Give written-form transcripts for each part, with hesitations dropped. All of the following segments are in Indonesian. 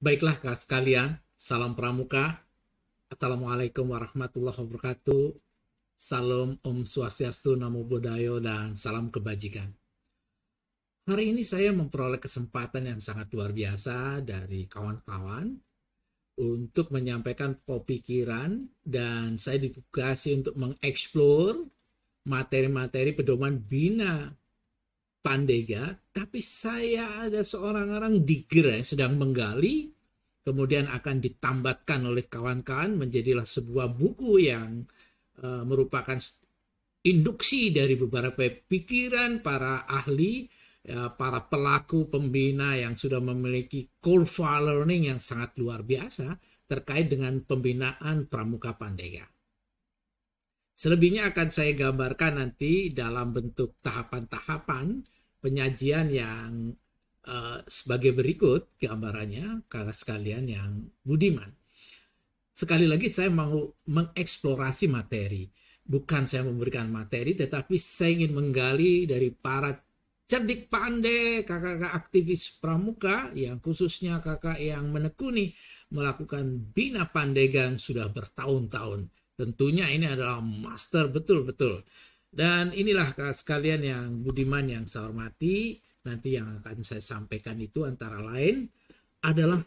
Baiklah Kak sekalian, salam pramuka. Assalamualaikum warahmatullahi wabarakatuh. Salam Om Swastiastu, Namo Buddhaya, dan salam kebajikan. Hari ini saya memperoleh kesempatan yang sangat luar biasa dari kawan-kawan untuk menyampaikan pemikiran dan saya ditugasi untuk mengeksplor materi-materi pedoman bina Pandega, tapi saya ada seorang orang digger sedang menggali, kemudian akan ditambatkan oleh kawan-kawan menjadilah sebuah buku yang merupakan induksi dari beberapa pikiran para ahli, para pelaku pembina yang sudah memiliki curva learning yang sangat luar biasa terkait dengan pembinaan Pramuka Pandega. Selebihnya akan saya gambarkan nanti dalam bentuk tahapan-tahapan penyajian yang sebagai berikut gambarannya, kakak sekalian yang budiman. Sekali lagi saya mau mengeksplorasi materi. Bukan saya memberikan materi, tetapi saya ingin menggali dari para cerdik pandai, kakak-kakak aktivis pramuka, yang khususnya kakak yang menekuni melakukan bina pandegan sudah bertahun-tahun. Tentunya ini adalah master betul-betul. Dan inilah kakak sekalian yang budiman yang saya hormati, nanti yang akan saya sampaikan itu antara lain adalah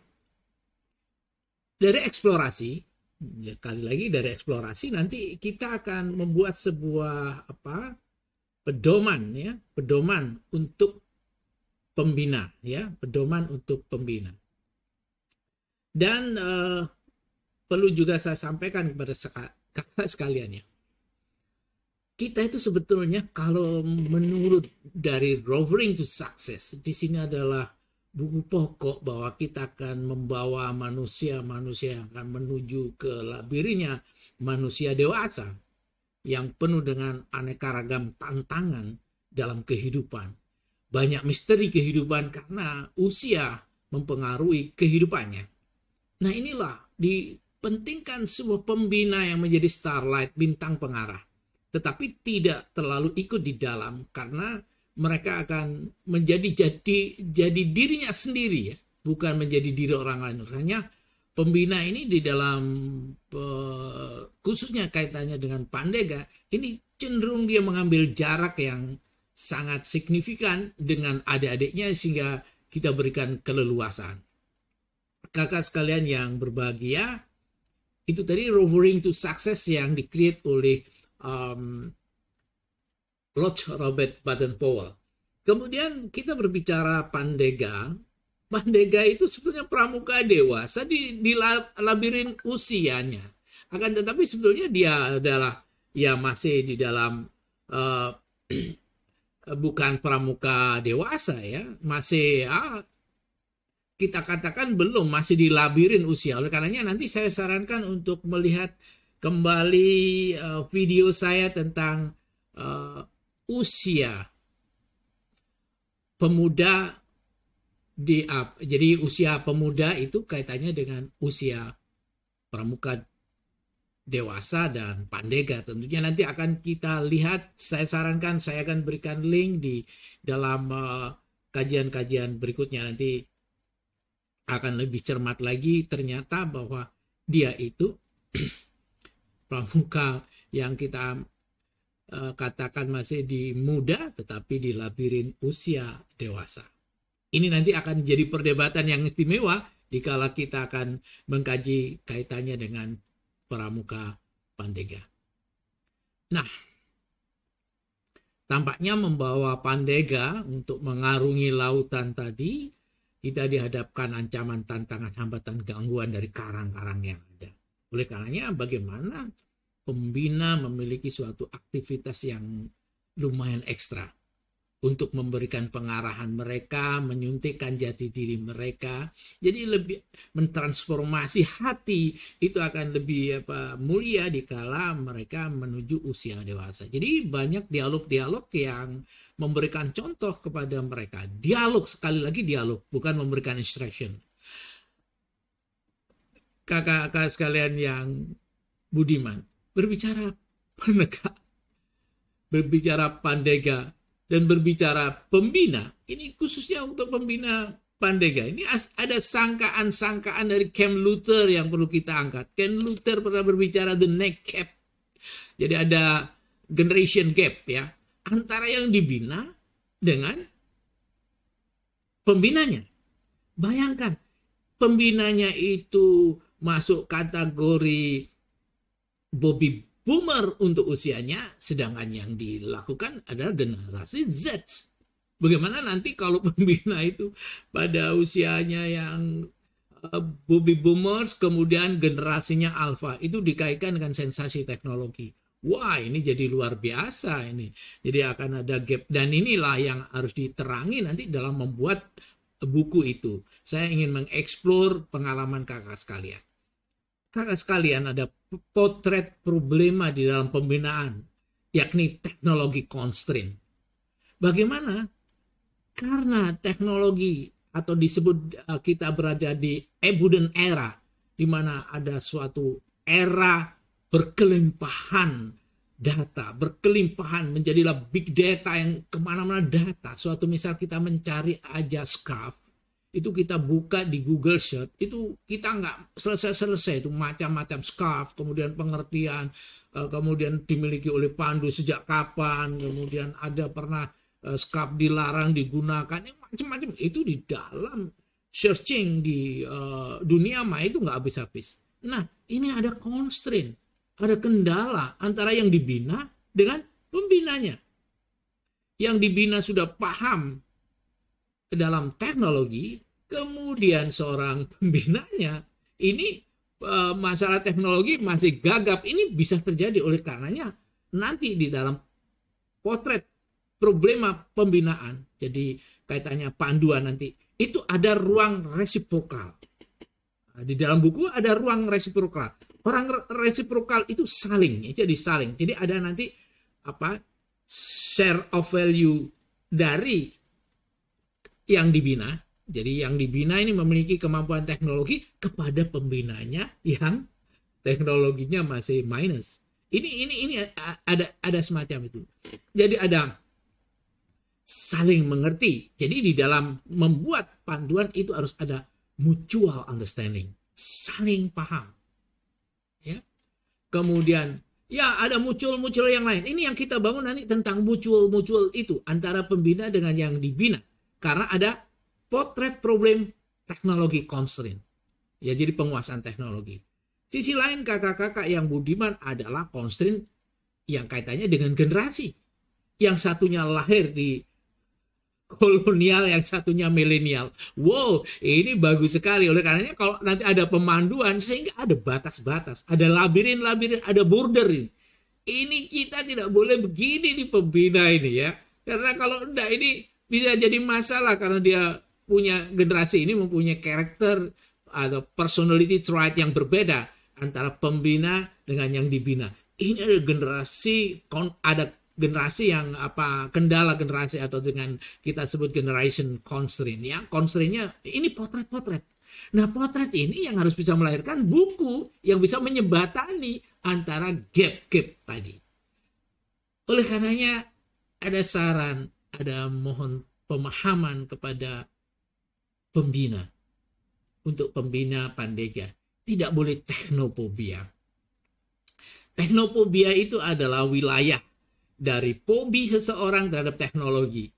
dari eksplorasi. Ya, kali lagi dari eksplorasi nanti kita akan membuat sebuah pedoman, ya, pedoman untuk pembina, ya, pedoman untuk pembina. Dan perlu juga saya sampaikan kepada kakak sekalian, ya, kita itu sebetulnya kalau menurut dari Rovering to Success, di sini adalah buku pokok bahwa kita akan membawa manusia-manusia yang akan menuju ke labirinnya manusia dewasa yang penuh dengan aneka ragam tantangan dalam kehidupan. Banyak misteri kehidupan karena usia mempengaruhi kehidupannya. Nah, inilah dipentingkan sebuah pembina yang menjadi starlight, bintang pengarah, tetapi tidak terlalu ikut di dalam karena mereka akan jadi dirinya sendiri, ya, bukan menjadi diri orang lain. Hanya pembina ini di dalam khususnya kaitannya dengan Pandega ini cenderung dia mengambil jarak yang sangat signifikan dengan adik-adiknya sehingga kita berikan keleluasan. Kakak sekalian yang berbahagia, itu tadi Rovering to Success yang di-create oleh Lord Robert Baden-Powell. Kemudian kita berbicara Pandega. Pandega itu sebenarnya pramuka dewasa di labirin usianya. Akan tetapi sebetulnya dia adalah ya masih di dalam uh, bukan pramuka dewasa, ya, masih kita katakan belum, masih di labirin usia. Oleh karenanya nanti saya sarankan untuk melihat kembali video saya tentang usia pemuda jadi usia pemuda itu kaitannya dengan usia pramuka dewasa dan Pandega. Tentunya nanti akan kita lihat, saya sarankan saya akan berikan link di dalam kajian-kajian berikutnya, nanti akan lebih cermat lagi. Ternyata bahwa dia itu pramuka yang kita katakan masih di muda tetapi di labirin usia dewasa. Ini nanti akan jadi perdebatan yang istimewa dikala kita akan mengkaji kaitannya dengan pramuka Pandega. Nah, tampaknya membawa Pandega untuk mengarungi lautan tadi, kita dihadapkan ancaman, tantangan, hambatan, gangguan dari karang-karang yang ada. Oleh karenanya bagaimana pembina memiliki suatu aktivitas yang lumayan ekstra untuk memberikan pengarahan mereka, menyuntikkan jati diri mereka. Jadi lebih mentransformasi hati itu akan lebih mulia dikala mereka menuju usia dewasa. Jadi banyak dialog-dialog yang memberikan contoh kepada mereka. Dialog, sekali lagi dialog, bukan memberikan instruction. Kakak-kakak sekalian yang budiman, berbicara penegak, berbicara Pandega, dan berbicara pembina, ini khususnya untuk pembina Pandega. Ini ada sangkaan-sangkaan dari Ken Luther yang perlu kita angkat. Ken Luther pernah berbicara the next gap. Jadi ada generation gap ya, antara yang dibina dengan pembinanya. Bayangkan, pembinanya itu masuk kategori Bobby Boomer untuk usianya, sedangkan yang dilakukan adalah generasi Z. Bagaimana nanti kalau pembina itu pada usianya yang Bobby Boomers, kemudian generasinya Alpha, itu dikaitkan dengan sensasi teknologi. Wah, ini jadi luar biasa ini. Jadi akan ada gap, dan inilah yang harus diterangi nanti dalam membuat buku itu. Saya ingin mengeksplor pengalaman kakak sekalian. Kakak sekalian, ada potret problema di dalam pembinaan, yakni teknologi constraint. Bagaimana? Karena teknologi atau disebut kita berada di abundant era, di mana ada suatu era berkelimpahan data, berkelimpahan, menjadilah big data yang kemana-mana data. Suatu misal kita mencari aja scarf, itu kita buka di Google Search, itu kita nggak selesai-selesai, itu macam-macam scarf, kemudian pengertian, kemudian dimiliki oleh Pandu sejak kapan, kemudian ada pernah scarf dilarang digunakan, macam-macam. Itu di dalam searching di dunia maya itu nggak habis-habis. Nah, ini ada constraint, ada kendala antara yang dibina dengan pembinanya. Yang dibina sudah paham dalam teknologi, kemudian seorang pembinanya ini masalah teknologi masih gagap. Ini bisa terjadi oleh karenanya nanti di dalam potret problema pembinaan, jadi kaitannya panduan nanti, itu ada ruang resiprokal. Nah, di dalam buku ada ruang resiprokal. Orang resiprokal itu saling, jadi saling. Jadi ada nanti apa, share of value dari yang dibina. Jadi yang dibina ini memiliki kemampuan teknologi kepada pembinanya yang teknologinya masih minus. Ini ada semacam itu. Jadi ada saling mengerti. Jadi di dalam membuat panduan itu harus ada mutual understanding, saling paham. Ya. Kemudian ya ada mutual yang lain. Ini yang kita bangun nanti tentang mutual itu antara pembina dengan yang dibina. Karena ada potret problem teknologi constraint. Ya, jadi penguasaan teknologi. Sisi lain kakak-kakak yang budiman adalah constraint yang kaitannya dengan generasi. Yang satunya lahir di kolonial, yang satunya milenial. Wow, ini bagus sekali. Oleh karenanya kalau nanti ada pemanduan, sehingga ada batas-batas, ada labirin-labirin, ada border ini. Ini kita tidak boleh begini di pembina ini ya. Karena kalau enggak, ini bisa jadi masalah karena dia punya generasi ini mempunyai karakter atau personality trait yang berbeda antara pembina dengan yang dibina. Ini ada generasi yang kendala generasi atau dengan kita sebut generation constraint ya. Constraintnya ini potret-potret. Nah, potret ini yang harus bisa melahirkan buku yang bisa menyebatani antara gap-gap tadi. Oleh karenanya ada saran, ada mohon pemahaman kepada pembina. Untuk pembina Pandega, tidak boleh teknophobia. Teknophobia itu adalah wilayah dari fobi seseorang terhadap teknologi.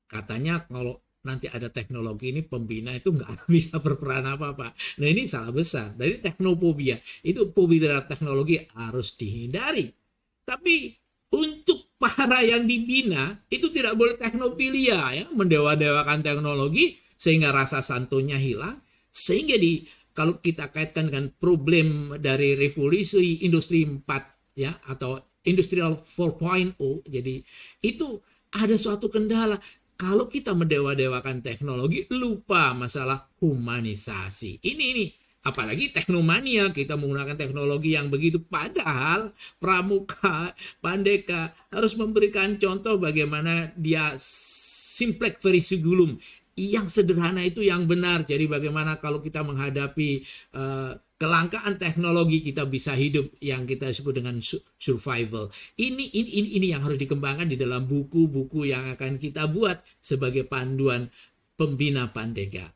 Katanya kalau nanti ada teknologi ini pembina itu nggak bisa berperan apa-apa. Nah, ini salah besar. Dari teknophobia itu fobi terhadap teknologi harus dihindari. Tapi untuk para yang dibina itu tidak boleh teknofilia ya, mendewa-dewakan teknologi sehingga rasa santunnya hilang. Sehingga kalau kita kaitkan dengan problem dari revolusi industri 4 ya atau Industrial 4.0, jadi itu ada suatu kendala. Kalau kita mendewa-dewakan teknologi, lupa masalah humanisasi. Ini apalagi teknomania, kita menggunakan teknologi yang begitu. Padahal Pramuka, Pandega harus memberikan contoh bagaimana dia simplex vericigulam, yang sederhana itu yang benar. Jadi bagaimana kalau kita menghadapi kelangkaan teknologi kita bisa hidup yang kita sebut dengan survival. Ini yang harus dikembangkan di dalam buku-buku yang akan kita buat sebagai panduan pembina Pandega.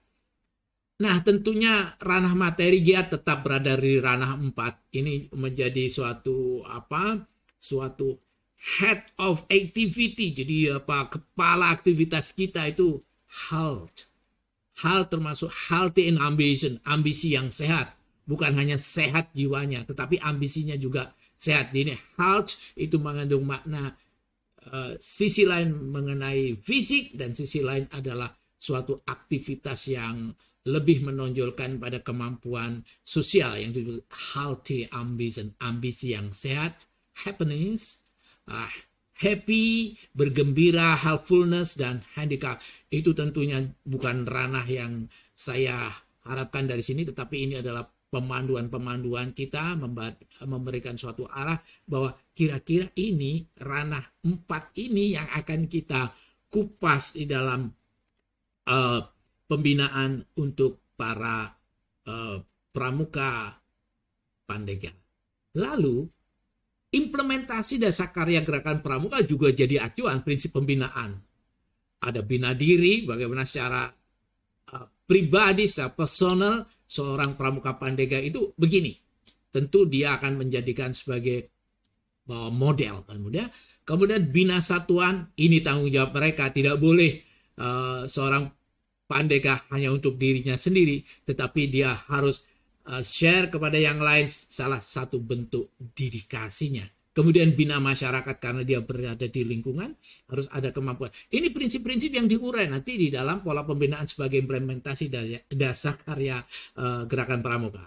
Nah, tentunya ranah materi dia tetap berada di ranah 4. Ini menjadi suatu apa? Suatu head of activity. Jadi apa? Kepala aktivitas kita itu health. Hal termasuk healthy in ambition, ambisi yang sehat. Bukan hanya sehat jiwanya, tetapi ambisinya juga sehat. Ini health itu mengandung makna sisi lain mengenai fisik dan sisi lain adalah suatu aktivitas yang lebih menonjolkan pada kemampuan sosial yang disebut healthy ambition, ambisi yang sehat, happiness, uh, happy, bergembira, helpfulness, dan handicap. Itu tentunya bukan ranah yang saya harapkan dari sini, tetapi ini adalah pemanduan-pemanduan kita memberikan suatu arah bahwa kira-kira ini ranah 4 ini yang akan kita kupas di dalam uh, pembinaan untuk para pramuka Pandega. Lalu implementasi dasar karya gerakan pramuka juga jadi acuan prinsip pembinaan. Ada bina diri, bagaimana secara pribadi, secara personal, seorang pramuka Pandega itu begini. Tentu dia akan menjadikan sebagai model. Kemudian bina satuan, ini tanggung jawab mereka. Tidak boleh seorang Pandega hanya untuk dirinya sendiri, tetapi dia harus share kepada yang lain, salah satu bentuk dedikasinya. Kemudian bina masyarakat karena dia berada di lingkungan, harus ada kemampuan. Ini prinsip-prinsip yang diurai nanti di dalam pola pembinaan sebagai implementasi dasar karya gerakan pramuka.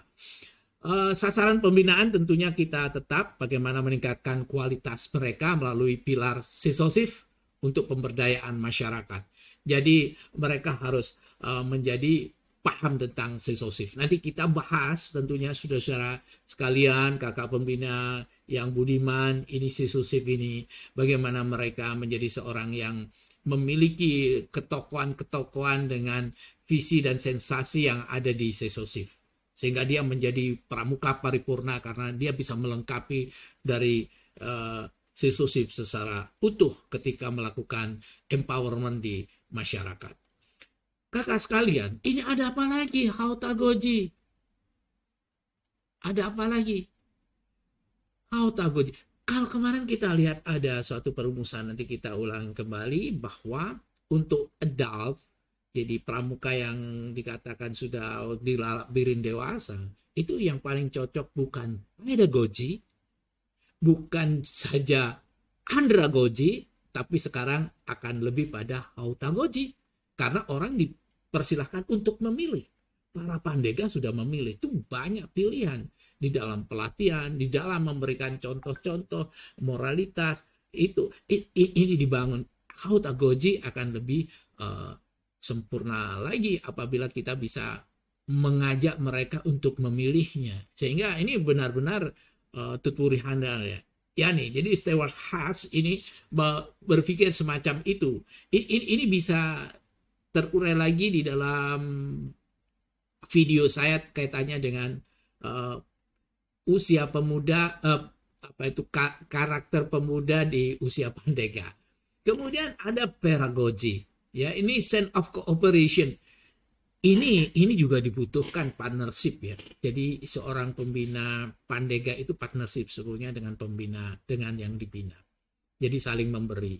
Sasaran pembinaan tentunya kita tetap bagaimana meningkatkan kualitas mereka melalui pilar sisosif untuk pemberdayaan masyarakat. Jadi mereka harus menjadi paham tentang sisosif. Nanti kita bahas tentunya saudara-saudara sekalian, kakak pembina yang budiman, ini sisosif ini, bagaimana mereka menjadi seorang yang memiliki ketokohan-ketokohan dengan visi dan sensasi yang ada di sisosif. Sehingga dia menjadi pramuka paripurna karena dia bisa melengkapi dari sisosif secara utuh ketika melakukan empowerment di masyarakat. Kakak sekalian, ini ada apa lagi? Hautagoji. Ada apa lagi? Hautagoji. Kalau kemarin kita lihat ada suatu perumusan, nanti kita ulang kembali bahwa untuk adult, jadi pramuka yang dikatakan sudah dilalakbirin dewasa, itu yang paling cocok bukan pedagogi, bukan saja andragogi, tapi sekarang akan lebih pada hautagogi. Karena orang dipersilahkan untuk memilih. Para Pandega sudah memilih. Itu banyak pilihan di dalam pelatihan, di dalam memberikan contoh-contoh moralitas. Ini dibangun. Hautagogi akan lebih sempurna lagi apabila kita bisa mengajak mereka untuk memilihnya. Sehingga ini benar-benar tuturi handal ya. Ya nih, jadi Stewart Haas ini berpikir semacam itu. Ini bisa terurai lagi di dalam video saya kaitannya dengan usia pemuda, karakter pemuda di usia Pandega. Kemudian ada pedagogi, ya ini sense of cooperation. Ini juga dibutuhkan partnership ya. Jadi seorang pembina Pandega itu partnership sebetulnya dengan pembina, dengan yang dibina. Jadi saling memberi.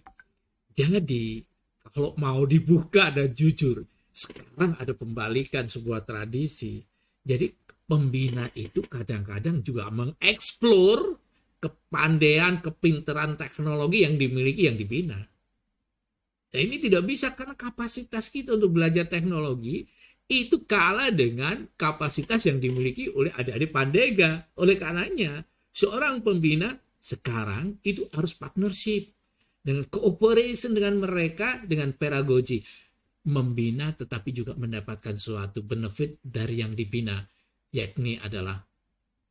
Jadi kalau mau dibuka dan jujur, sekarang ada pembalikan sebuah tradisi. Jadi pembina itu kadang-kadang juga mengeksplor kepandaian, kepintaran teknologi yang dimiliki yang dibina. Nah, ini tidak bisa karena kapasitas kita untuk belajar teknologi itu kalah dengan kapasitas yang dimiliki oleh adik-adik Pandega. Oleh karenanya, seorang pembina sekarang itu harus partnership dengan cooperation dengan mereka, dengan pedagogi, membina tetapi juga mendapatkan suatu benefit dari yang dibina, yakni adalah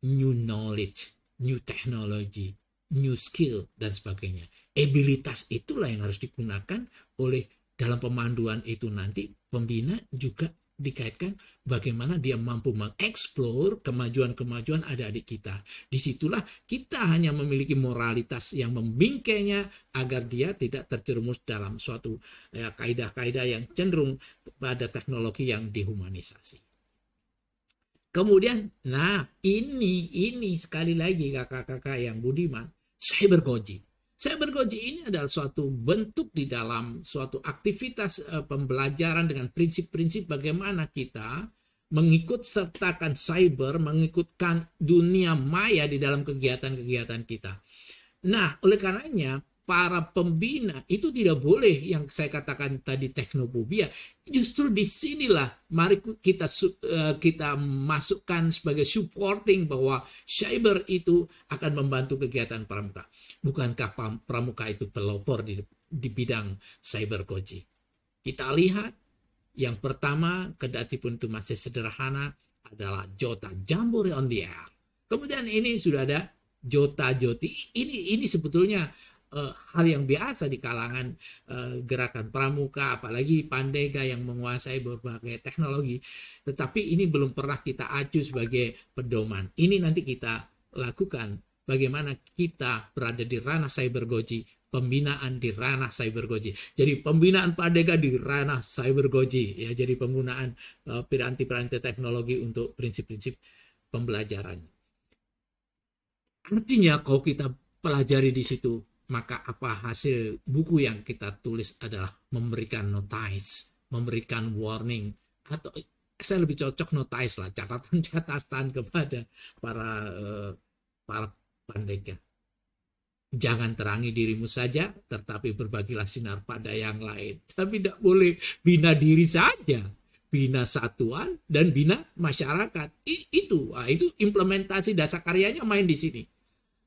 new knowledge, new technology, new skill, dan sebagainya. Abilitas itulah yang harus digunakan oleh dalam pemanduan itu nanti pembina juga dikaitkan bagaimana dia mampu mengeksplor kemajuan-kemajuan adik-adik kita. Disitulah kita hanya memiliki moralitas yang membingkainya agar dia tidak terjerumus dalam suatu kaidah-kaidah yang cenderung pada teknologi yang dehumanisasi. Kemudian, nah ini sekali lagi kakak-kakak yang budiman, cybergoji. Cybergoji ini adalah suatu bentuk di dalam suatu aktivitas pembelajaran dengan prinsip-prinsip bagaimana kita mengikut sertakan cyber, mengikutkan dunia maya di dalam kegiatan-kegiatan kita. Nah, oleh karenanya para pembina itu tidak boleh yang saya katakan tadi teknofobia. Justru disinilah mari kita masukkan sebagai supporting bahwa cyber itu akan membantu kegiatan pramuka. Bukankah pramuka itu pelopor di bidang cyber koji? Kita lihat yang pertama, kendati pun itu masih sederhana, adalah Jota, Jamboree on the Air. Kemudian ini sudah ada Jota Joti. Ini sebetulnya hal yang biasa di kalangan gerakan pramuka, apalagi Pandega yang menguasai berbagai teknologi. Tetapi ini belum pernah kita acu sebagai pedoman. Ini nanti kita lakukan bagaimana kita berada di ranah cybergoji, pembinaan di ranah cybergoji. Jadi pembinaan Pandega di ranah cybergoji, ya. Jadi penggunaan piranti-piranti teknologi untuk prinsip-prinsip pembelajaran. Artinya kalau kita pelajari di situ, maka apa hasil buku yang kita tulis adalah memberikan notice, memberikan warning, atau saya lebih cocok notice lah, catatan-catatan kepada para Pandega. Jangan terangi dirimu saja, tetapi berbagilah sinar pada yang lain. Tapi tidak boleh bina diri saja, bina satuan dan bina masyarakat. Itu implementasi dasar karyanya main di sini.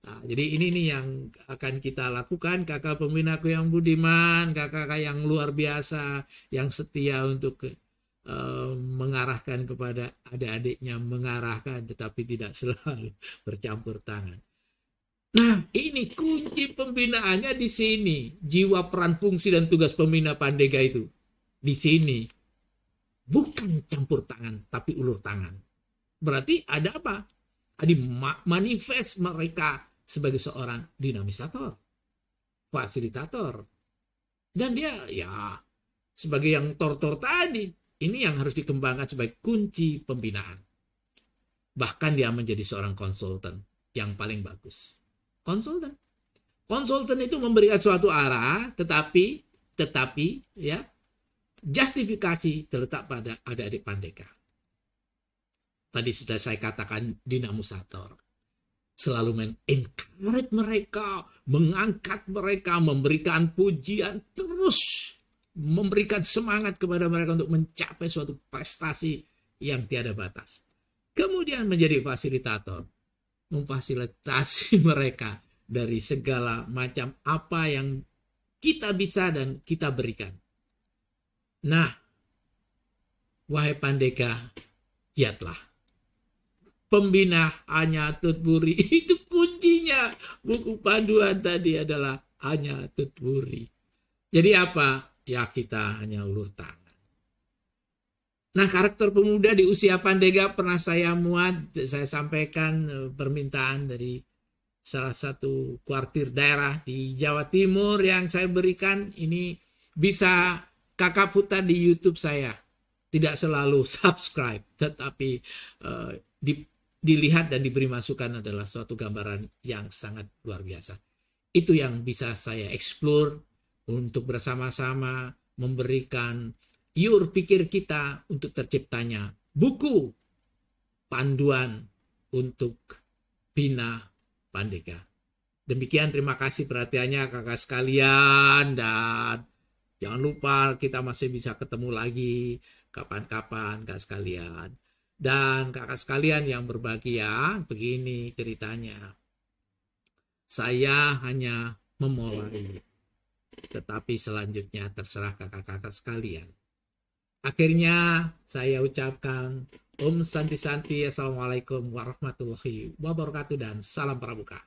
Nah, jadi ini nih yang akan kita lakukan, kakak pembinaku yang budiman, kakak yang luar biasa, yang setia untuk mengarahkan kepada adik-adiknya, mengarahkan tetapi tidak selalu bercampur tangan. Nah, ini kunci pembinaannya di sini. Jiwa, peran, fungsi, dan tugas pembina Pandega itu. Di sini. Bukan campur tangan, tapi ulur tangan. Berarti ada apa? Ada manifest mereka sebagai seorang dinamisator, fasilitator. Dan dia ya sebagai yang tor-tor tadi. Ini yang harus dikembangkan sebagai kunci pembinaan. Bahkan dia menjadi seorang konsultan yang paling bagus. Konsultan itu memberikan suatu arah, tetapi ya justifikasi terletak pada adik-adik Pandega. Tadi sudah saya katakan dinamisator, selalu men-encourage mereka, mengangkat mereka, memberikan pujian, terus memberikan semangat kepada mereka untuk mencapai suatu prestasi yang tiada batas. Kemudian menjadi fasilitator, memfasilitasi mereka dari segala macam apa yang kita bisa dan kita berikan. Nah, wahai Pandega, giatlah. Pembina Anya Tutburi, itu kuncinya. Buku panduan tadi adalah Anya Tutburi. Jadi apa? Ya kita hanya ulur tangan. Nah, karakter pemuda di usia Pandega pernah saya muat, saya sampaikan permintaan dari salah satu kuartir daerah di Jawa Timur yang saya berikan. Ini bisa kakak putar di YouTube saya. Tidak selalu subscribe, tetapi dilihat dan diberi masukan adalah suatu gambaran yang sangat luar biasa. Itu yang bisa saya explore untuk bersama-sama memberikan iur pikir kita untuk terciptanya buku panduan untuk bina Pandega. Demikian, terima kasih perhatiannya kakak sekalian, dan jangan lupa kita masih bisa ketemu lagi kapan-kapan kakak sekalian. Dan kakak sekalian yang berbahagia, begini ceritanya. Saya hanya memulai, tetapi selanjutnya terserah kakak-kakak sekalian. Akhirnya saya ucapkan Om Santi Santi, Assalamualaikum warahmatullahi wabarakatuh, dan salam pramuka.